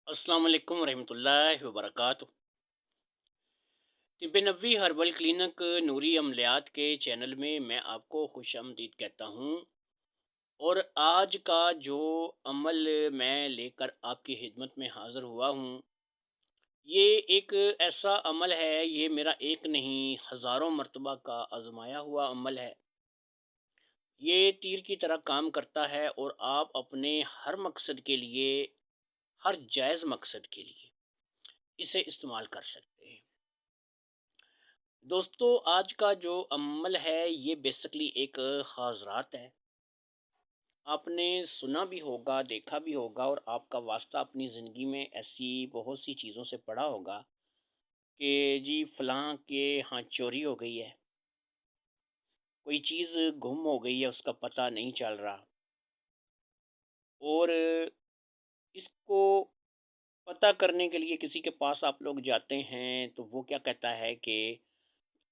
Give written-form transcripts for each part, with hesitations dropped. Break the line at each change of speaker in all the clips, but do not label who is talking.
अस्सलाम वालेकुम रहमतुल्लाहि व बरकातुहू। तिब्बे नबवी हर्बल क्लिनिक नूरी अमलियात के चैनल में मैं आपको खुशामदीद कहता हूँ। और आज का जो अमल मैं लेकर आपकी खिदमत में हाज़िर हुआ हूँ, ये एक ऐसा अमल है, ये मेरा एक नहीं हज़ारों मर्तबा का आज़माया हुआ अमल है। ये तीर की तरह काम करता है और आप अपने हर मकसद के लिए, हर जायज़ मकसद के लिए इसे इस्तेमाल कर सकते हैं। दोस्तों, आज का जो अमल है ये बेसिकली एक ख़ाज़रात है। आपने सुना भी होगा, देखा भी होगा और आपका वास्ता अपनी ज़िंदगी में ऐसी बहुत सी चीज़ों से पड़ा होगा कि जी फ़लाँ के यहाँ चोरी हो गई है, कोई चीज़ गुम हो गई है, उसका पता नहीं चल रहा। और इसको पता करने के लिए किसी के पास आप लोग जाते हैं तो वो क्या कहता है कि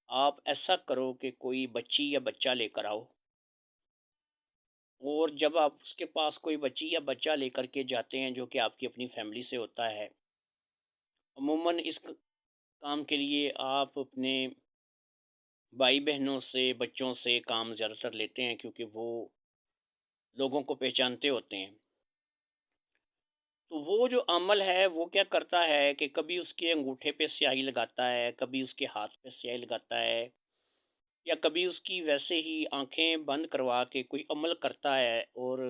आप ऐसा करो कि कोई बच्ची या बच्चा लेकर आओ। और जब आप उसके पास कोई बच्ची या बच्चा लेकर के जाते हैं जो कि आपकी अपनी फैमिली से होता है, अमूमन इस काम के लिए आप अपने भाई बहनों से, बच्चों से काम ज़्यादातर लेते हैं क्योंकि वो लोगों को पहचानते होते हैं। तो वो जो अमल है वो क्या करता है कि कभी उसके अंगूठे पे स्याही लगाता है, कभी उसके हाथ पे स्याही लगाता है, या कभी उसकी वैसे ही आंखें बंद करवा के कोई अमल करता है और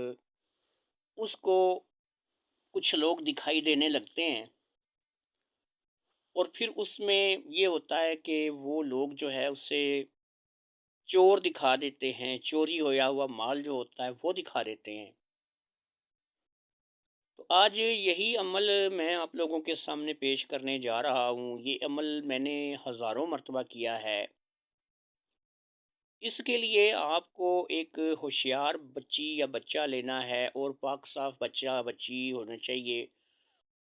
उसको कुछ लोग दिखाई देने लगते हैं। और फिर उसमें ये होता है कि वो लोग जो है उसे चोर दिखा देते हैं, चोरी होया हुआ माल जो होता है वो दिखा देते हैं। तो आज यही अमल मैं आप लोगों के सामने पेश करने जा रहा हूँ। ये अमल मैंने हज़ारों मर्तबा किया है। इसके लिए आपको एक होशियार बच्ची या बच्चा लेना है और पाक साफ़ बच्चा बच्ची होना चाहिए।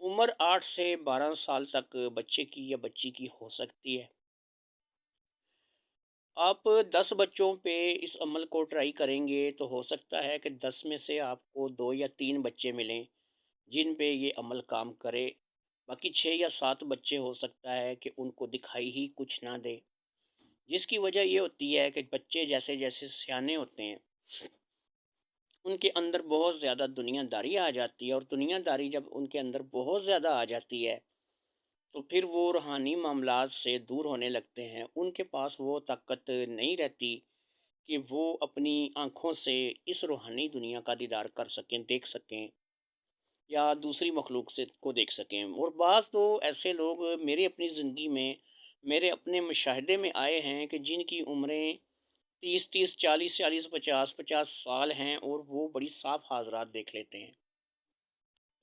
उम्र 8 से 12 साल तक बच्चे की या बच्ची की हो सकती है। आप 10 बच्चों पे इस अमल को ट्राई करेंगे तो हो सकता है कि 10 में से आपको 2 या 3 बच्चे मिलें जिन पे ये अमल काम करे। बाकी 6 या 7 बच्चे हो सकता है कि उनको दिखाई ही कुछ ना दे। जिसकी वजह ये होती है कि बच्चे जैसे-जैसे सयाने होते हैं, उनके अंदर बहुत ज़्यादा दुनियादारी आ जाती है। और दुनियादारी जब उनके अंदर बहुत ज़्यादा आ जाती है तो फिर वो रूहानी मामलात से दूर होने लगते हैं। उनके पास वो ताकत नहीं रहती कि वो अपनी आँखों से इस रूहानी दुनिया का दीदार कर सकें, देख सकें, या दूसरी मखलूक से को देख सकें। और बाज़ तो ऐसे लोग मेरे अपनी ज़िंदगी में, मेरे अपने मुशाहिदे में आए हैं कि जिनकी उम्रें 30-30, 40-40, 50-50 साल हैं और वो बड़ी साफ़ हाज़रात देख लेते हैं।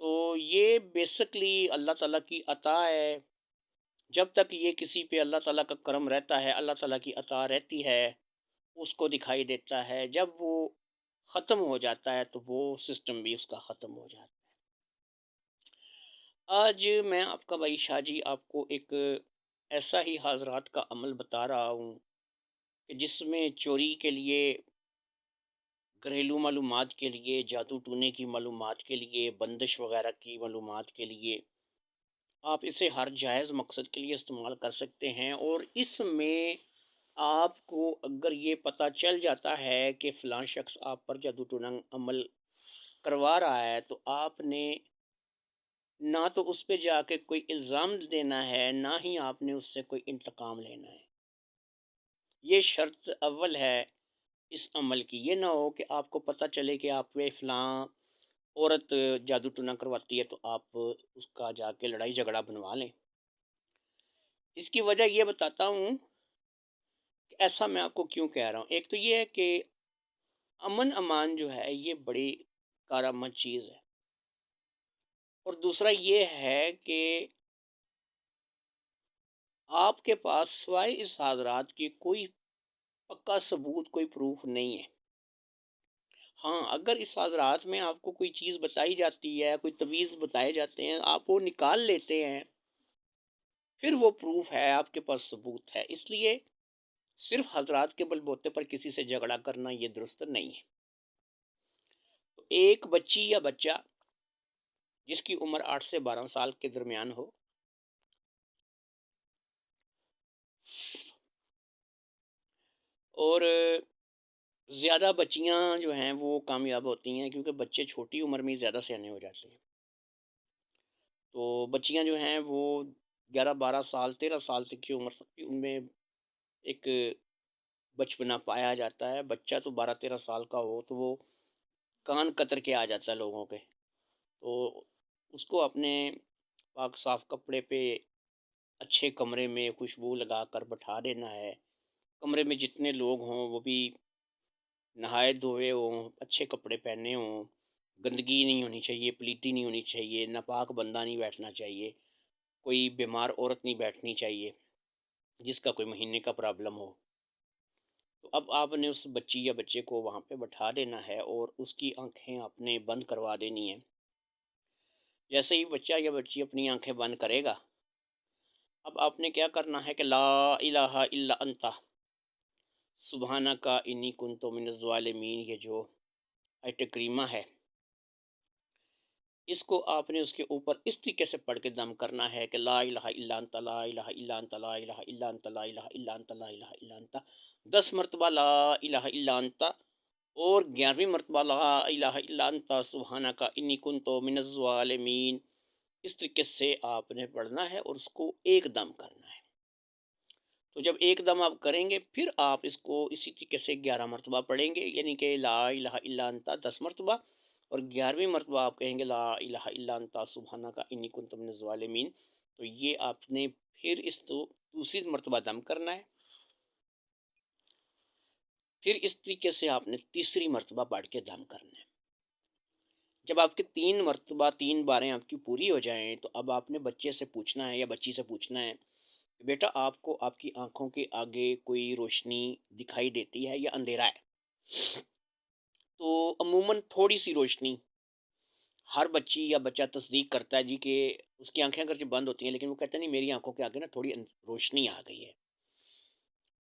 तो ये बेसिकली अल्लाह ताला की अता है। जब तक ये किसी पे अल्लाह ताला का करम रहता है, अल्लाह ताला की अता रहती है, उसको दिखाई देता है। जब वो ख़त्म हो जाता है तो वो सिस्टम भी उसका ख़त्म हो जाता है। आज मैं आपका भाई शाहजी आपको एक ऐसा ही हाज़रात का अमल बता रहा हूँ कि जिसमें चोरी के लिए, घरेलू मालूमात के लिए, जादू टूने की मालूमात के लिए, बंदिश वग़ैरह की मालूमात के लिए आप इसे हर जायज़ मकसद के लिए इस्तेमाल कर सकते हैं। और इसमें आपको अगर ये पता चल जाता है कि फ़लाँ शख़्स आप पर जादू टोना अमल करवा रहा है, तो आपने ना तो उस पे जाके कोई इल्ज़ाम देना है, ना ही आपने उससे कोई इंतकाम लेना है। ये शर्त अव्वल है इस अमल की। ये ना हो कि आपको पता चले कि आप पे फ़लाँ औरत जादू टोना करवाती है तो आप उसका जाके लड़ाई झगड़ा बनवा लें। इसकी वजह ये बताता हूँ कि ऐसा मैं आपको क्यों कह रहा हूँ। एक तो ये है कि अमन अमान जो है ये बड़ी कारामद चीज़ है। और दूसरा ये है कि आपके पास सिवाय इस हाज़रात के कोई पक्का सबूत, कोई प्रूफ़ नहीं है। हाँ, अगर इस हाज़रात में आपको कोई चीज़ बताई जाती है, कोई तवीज़ बताए जाते हैं, आप वो निकाल लेते हैं, फिर वो प्रूफ़ है, आपके पास सबूत है। इसलिए सिर्फ़ हज़रात के बलबूते पर किसी से झगड़ा करना ये दुरुस्त नहीं है। तो एक बच्ची या बच्चा جس کی عمر 8 سے 12 سال کے درمیان ہو، اور زیادہ بچیاں جو ہیں وہ کامیاب ہوتی ہیں، کیونکہ بچے چھوٹی عمر میں ہی زیادہ سیانے ہو جاتے ہیں۔ تو بچیاں جو ہیں وہ 11 12 سال 13 سال تک کی عمر تک کی ان میں ایک بچپنا پایا جاتا ہے۔ بچہ تو 12 13 سال کا ہو تو وہ کان قطر کے آ جاتا ہے لوگوں کے، تو اس کو اپنے پاک صاف کپڑے پہ اچھے کمرے میں خوشبو لگا کر بٹھا دینا ہے۔ کمرے میں جتنے لوگ ہوں وہ بھی نہائے دھوئے ہوں، اچھے کپڑے پہنے ہوں، گندگی نہیں ہونی چاہیے، پلیتی نہیں ہونی چاہیے، ناپاک بندہ نہیں بیٹھنا چاہیے، کوئی بیمار عورت نہیں بیٹھنی چاہیے جس کا کوئی مہینے کا پرابلم ہو۔ تو اب آپ نے اس بچی یا بچے کو وہاں پہ بٹھا دینا ہے اور اس کی آنکھیں آپ نے بند کروا دینی ہیں۔ جیسے ہی بچہ یا بچی اپنی آنکھیں بند کرے گا، اب آپ نے کیا کرنا ہے کہ لا الہ الا انت سبحانک انی کنت من الظالمین، یہ جو آیت کریمہ ہے، اس کو آپ نے اس کے اوپر اس طریقے سے پڑھ کے دم کرنا ہے کہ لا الہ الا انت لا الہ الا انت لا الہ الا انت لا الہ الا انت لا الہ الا انت، 10 مرتبہ لا الہ الا انت، اور 11ویں مرتبہ لا الہ الا انت سبحانک انی کنت من الظالمین۔ اس طریقے سے آپ نے پڑھنا ہے اور اس کو ایک دم کرنا ہے۔ تو جب ایک دم آپ کریں گے پھر آپ اس کو اسی طریقے سے 11 مرتبہ پڑھیں گے، یعنی کہ لا الہ الا انت 10 مرتبہ، اور 11ویں مرتبہ آپ کہیں گے لا الہ الا انت سبحانک انی کنت من الظالمین۔ تو یہ آپ نے پھر اس کو دوسری مرتبہ دم کرنا ہے، پھر اس طریقے سے آپ نے تیسری مرتبہ پڑھ کے دم کرنا ہے۔ جب آپ کے 3 مرتبہ 3 باریں آپ کی پوری ہو جائیں تو اب آپ نے بچے سے پوچھنا ہے یا بچی سے پوچھنا ہے کہ بیٹا آپ کو آپ کی آنکھوں کے آگے کوئی روشنی دکھائی دیتی ہے یا اندھیرا ہے؟ تو عموماً تھوڑی سی روشنی، ہر بچی یا بچہ تصدیق کرتا ہے جی کہ اس کی آنکھیں اگرچہ بند ہوتی ہیں لیکن وہ کہتا ہے نہیں میری آنکھوں کے آگے نا تھوڑی روشنی آ گئی ہے۔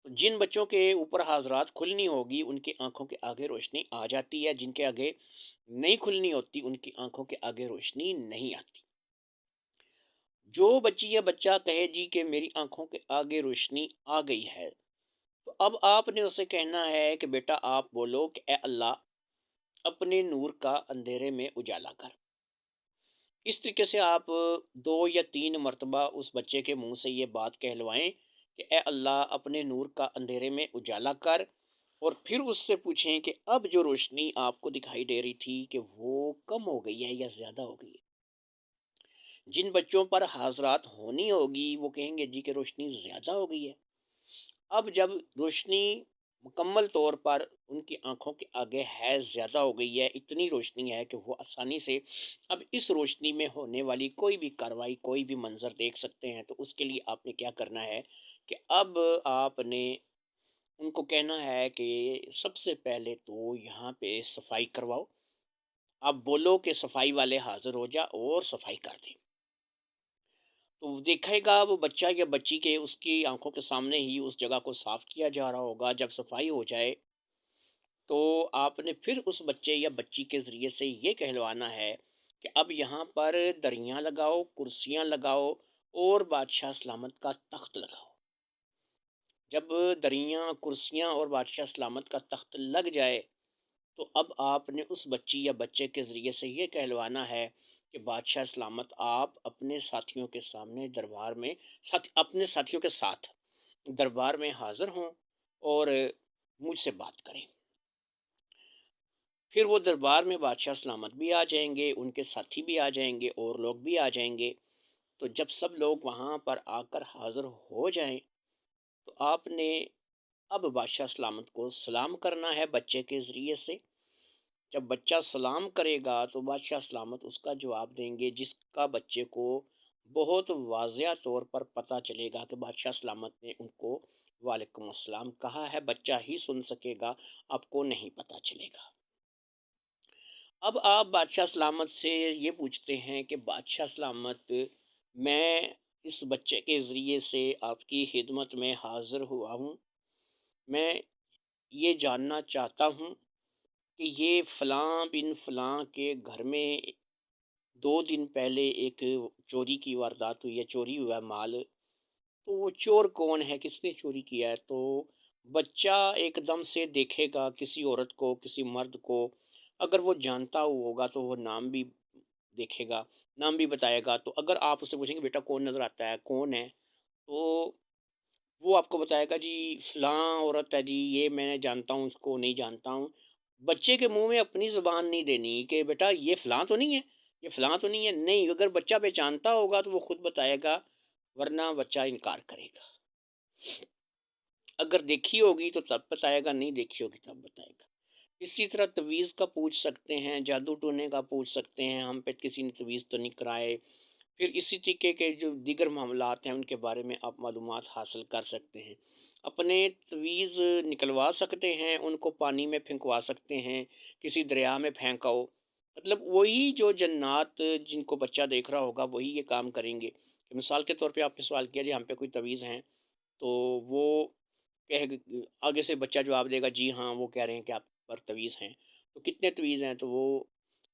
تو جن بچوں کے اوپر حاضرات کھلنی ہوگی ان کی آنکھوں کے آگے روشنی آ جاتی ہے، جن کے آگے نہیں کھلنی ہوتی ان کی آنکھوں کے آگے روشنی نہیں آتی۔ جو بچی یا بچہ کہے جی کہ میری آنکھوں کے آگے روشنی آ گئی ہے، تو اب آپ نے اسے کہنا ہے کہ بیٹا آپ بولو کہ اے اللہ اپنے نور کا اندھیرے میں اجالا کر۔ اس طریقے سے آپ 2 یا 3 مرتبہ اس بچے کے منہ سے یہ بات کہلوائیں کہ اے اللہ اپنے نور کا اندھیرے میں اجالا کر، اور پھر اس سے پوچھیں کہ اب جو روشنی آپ کو دکھائی دے رہی تھی کہ وہ کم ہو گئی ہے یا زیادہ ہو گئی ہے۔ جن بچوں پر حاضرات ہونی ہوگی وہ کہیں گے جی کہ روشنی زیادہ ہو گئی ہے۔ اب جب روشنی مکمل طور پر ان کی آنکھوں کے آگے ہے زیادہ ہو گئی ہے، اتنی روشنی ہے کہ وہ آسانی سے اب اس روشنی میں ہونے والی کوئی بھی کاروائی کوئی بھی منظر دیکھ سکتے ہیں، تو اس کے لیے آپ نے کیا کرنا ہے کہ اب آپ نے ان کو کہنا ہے کہ سب سے پہلے تو یہاں پہ صفائی کرواؤ، آپ بولو کہ صفائی والے حاضر ہو جا اور صفائی کر دیں۔ تو دیکھے گا وہ بچہ یا بچی کے اس کی آنکھوں کے سامنے ہی اس جگہ کو صاف کیا جا رہا ہوگا۔ جب صفائی ہو جائے تو آپ نے پھر اس بچے یا بچی کے ذریعے سے یہ کہلوانا ہے کہ اب یہاں پر دریاں لگاؤ، کرسیاں لگاؤ اور بادشاہ سلامت کا تخت لگاؤ۔ جب دریاں، کرسیاں اور بادشاہ سلامت کا تخت لگ جائے تو اب آپ نے اس بچی یا بچے کے ذریعے سے یہ کہلوانا ہے کہ بادشاہ سلامت آپ اپنے ساتھیوں کے سامنے دربار میں اپنے ساتھیوں کے ساتھ دربار میں حاضر ہوں اور مجھ سے بات کریں۔ پھر وہ دربار میں بادشاہ سلامت بھی آ جائیں گے، ان کے ساتھی بھی آ جائیں گے اور لوگ بھی آ جائیں گے۔ تو جب سب لوگ وہاں پر آ کر حاضر ہو جائیں تو آپ نے اب بادشاہ سلامت کو سلام کرنا ہے بچے کے ذریعے سے۔ جب بچہ سلام کرے گا تو بادشاہ سلامت اس کا جواب دیں گے، جس کا بچے کو بہت واضح طور پر پتہ چلے گا کہ بادشاہ سلامت نے ان کو وعلیکم السلام کہا ہے۔ بچہ ہی سن سکے گا، آپ کو نہیں پتہ چلے گا۔ اب آپ بادشاہ سلامت سے یہ پوچھتے ہیں کہ بادشاہ سلامت میں اس بچے کے ذریعے سے آپ کی خدمت میں حاضر ہوا ہوں، میں یہ جاننا چاہتا ہوں کہ یہ فلاں بن فلاں کے گھر میں 2 दिन पहले एक चोरी की वारदात हुई है, चोरी हुआ है माल। तो वो चोर कौन है, किसने चोरी किया है? तो बच्चा एकदम से देखेगा किसी औरत को, किसी मर्द को, अगर वो जानता होगा तो वो नाम भी देखेगा, नाम भी बताएगा। तो अगर आप उससे पूछेंगे बेटा कौन नज़र आता है, कौन है? तो वो आपको बताएगा जी फ़लाँ औरत है जी, ये मैं जानता हूँ, इसको नहीं जानता हूँ। बच्चे के मुँह में अपनी ज़ुबान नहीं देनी कि बेटा ये फ़लाँ तो नहीं है, ये फ़लाँ तो नहीं है। नहीं, अगर बच्चा पहचानता होगा तो वो खुद बताएगा, वरना बच्चा इनकार करेगा। अगर देखी होगी तो तब बताएगा, नहीं देखी होगी तब बताएगा। इसी तरह तवीज़ का पूछ सकते हैं, जादू टोने का पूछ सकते हैं, हम पे किसी ने तवीज़ तो नहीं कराए। फिर इसी तरीके के जो दीगर मामलात हैं उनके बारे में आप मालूमात हासिल कर सकते हैं। अपने तवीज़ निकलवा सकते हैं, उनको पानी में फेंकवा सकते हैं, किसी दरिया में फेंक आओ। मतलब वही जो जन्नात जिनको बच्चा देख रहा होगा वही ये काम करेंगे। कि मिसाल के तौर पे आपने सवाल किया जी हम पे कोई तवीज़ हैं, तो वो कह आगे से बच्चा जवाब देगा जी हाँ, वो कह रहे हैं कि आप पर तवीज़ हैं। तो कितने तवीज़ हैं? तो वो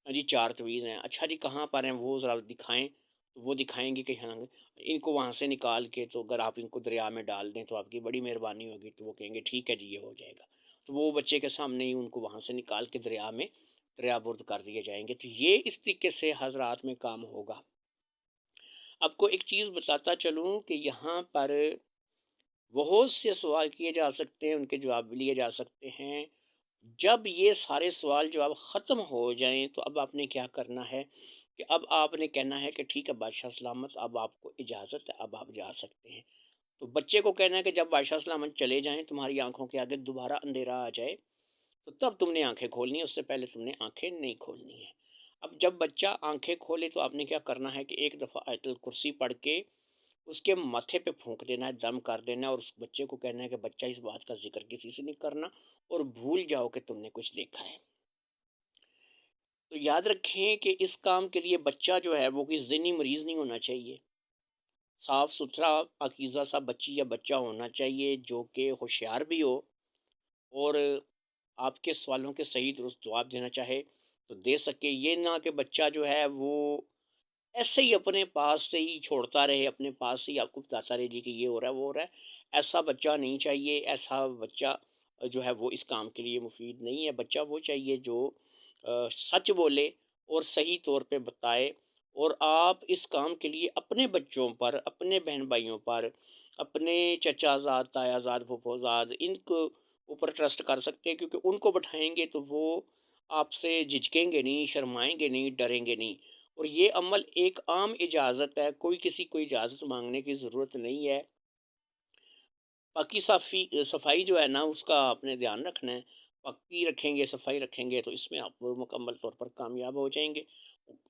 जी 4 तवीज़ हैं। अच्छा जी कहाँ पर हैं वो ज़रा दिखाएँ? तो वो दिखाएँगे कि हाँ, इनको वहाँ से निकाल के तो अगर आप इनको दरिया में डाल दें तो आपकी बड़ी मेहरबानी होगी। तो वो कहेंगे ठीक है जी, ये हो जाएगा। तो वो बच्चे के सामने ही उनको वहाँ से निकाल के दरिया में दरियाबुर्द कर दिए जाएँगे। तो ये इस तरीके से हज़रात में काम होगा। आपको एक चीज़ बताता चलूँ कि यहाँ पर बहुत से सवाल किए जा सकते हैं, उनके जवाब भी लिए जा सकते हैं। जब ये सारे सवाल जवाब ख़त्म हो जाएँ, तो अब आपने क्या करना है कि अब आपने कहना है कि ठीक है बादशाह सलामत, अब आपको इजाज़त है, अब आप जा सकते हैं। तो बच्चे को कहना है कि जब बादशाह सलामत चले जाएँ, तुम्हारी आँखों के आगे दोबारा अंधेरा आ जाए, तो तब तुमने आँखें खोलनी है, उससे पहले तुमने आँखें नहीं खोलनी है। अब जब बच्चा आँखें खोले तो आपने क्या करना है कि एक दफ़ा आयतुल कुर्सी पढ़ के उसके माथे पे फूँक देना है, दम कर देना है और उस बच्चे को कहना है कि बच्चा इस बात का ज़िक्र किसी से नहीं करना और भूल जाओ कि तुमने कुछ देखा है। तो याद रखें कि इस काम के लिए बच्चा जो है वो कोई ज़हनी मरीज़ नहीं होना चाहिए। साफ़-सुथरा पाकीज़ा सा बच्ची या बच्चा होना चाहिए जो कि होशियार भी हो और आपके सवालों के सही दुरुस्त जवाब देना चाहे तो दे सके। ये ना कि बच्चा जो है वो ऐसे ही अपने पास से ही छोड़ता रहे, अपने पास से ही आपको बताता रहे जी कि ये हो रहा है, वो हो रहा है। ऐसा बच्चा नहीं चाहिए, ऐसा बच्चा जो है वो इस काम के लिए मुफ़ीद नहीं है। बच्चा वो चाहिए जो सच बोले और सही तौर पे बताए और आप इस काम के लिए अपने बच्चों पर, अपने बहन-भाइयों पर, अपने चचाज़ाद, तायाज़ाद, फूफोज़ाद इनको ऊपर ट्रस्ट कर सकते हैं क्योंकि उनको बैठाएँगे तो वो आपसे झिझकेंगे नहीं, शर्माएँगे नहीं, डरेंगे नहीं। और ये अमल एक आम इजाज़त है, कोई किसी को इजाज़त माँगने की ज़रूरत नहीं है। बाकी सफाई जो है ना उसका आपने ध्यान रखना है। पक्की रखेंगे, सफाई रखेंगे तो इसमें आप मुकम्मल तौर पर कामयाब हो जाएँगे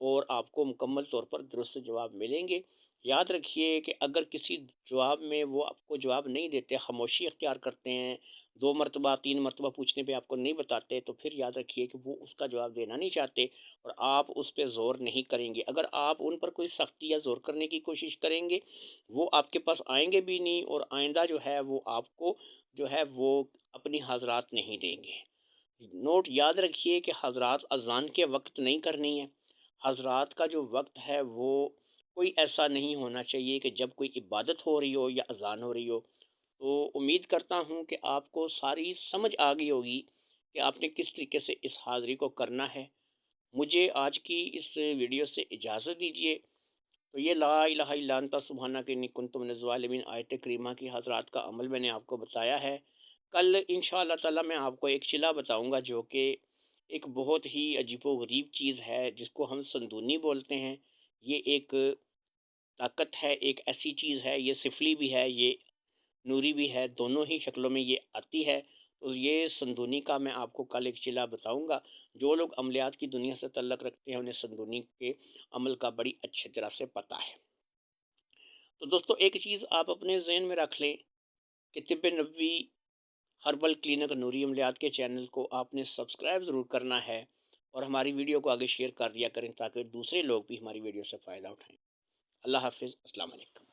और आपको मुकम्मल तौर पर दुरुस्त जवाब मिलेंगे। याद रखिए कि अगर किसी जवाब में वो आपको जवाब नहीं देते, खामोशी इख्तियार करते हैं, 2 मरतबा 3 मरतबा पूछने पे आपको नहीं बताते, तो फिर याद रखिए कि वो उसका जवाब देना नहीं चाहते और आप उस पे ज़ोर नहीं करेंगे। अगर आप उन पर कोई सख्ती या ज़ोर करने की कोशिश करेंगे वो आपके पास आएँगे भी नहीं और आइंदा जो है वो आपको जो है वो अपनी हाज़रात नहीं देंगे। नोट याद रखिए कि हज़रात अज़ान के वक़्त नहीं करनी है। हज़रात का जो वक़्त है वो कोई ऐसा नहीं होना चाहिए कि जब कोई इबादत हो रही हो या अज़ान हो रही हो। तो उम्मीद करता हूँ कि आपको सारी समझ आ गई होगी कि आपने किस तरीके से इस हाज़िरी को करना है। मुझे आज की इस वीडियो से इजाज़त दीजिए। तो ये ला इलाहा इल्ला अंता सुब्हानक इन्नी कुन्तु मिनज़ ज़ालिमीन आयत करीमा की हज़रात का अमल मैंने आपको बताया है। कल इंशाअल्लाह ताला मैं आपको एक चिला बताऊँगा जो कि एक बहुत ही अजीबो-गरीब चीज़ है जिसको हम संदूनी बोलते हैं। ये एक ताकत है, एक ऐसी चीज़ है, ये सिफली भी है, ये नूरी भी है, दोनों ही शक्लों में ये आती है। तो ये संदूनी का मैं आपको कल एक चिला बताऊँगा। जो लोग अमलियात की दुनिया से तल्लुक़ रखते हैं उन्हें संदूनी के अमल का बड़ी अच्छी तरह से पता है। तो दोस्तों एक चीज़ आप अपने ज़हन में रख लें कि तिब्ब नबवी हर्बल क्लिनिक नूरी अमलियात के चैनल को आपने सब्सक्राइब ज़रूर करना है और हमारी वीडियो को आगे शेयर कर दिया करें ताकि दूसरे लोग भी हमारी वीडियो से फ़ायदा उठाएँ। अल्लाह हाफ़िज़, अस्सलाम वालेकुम।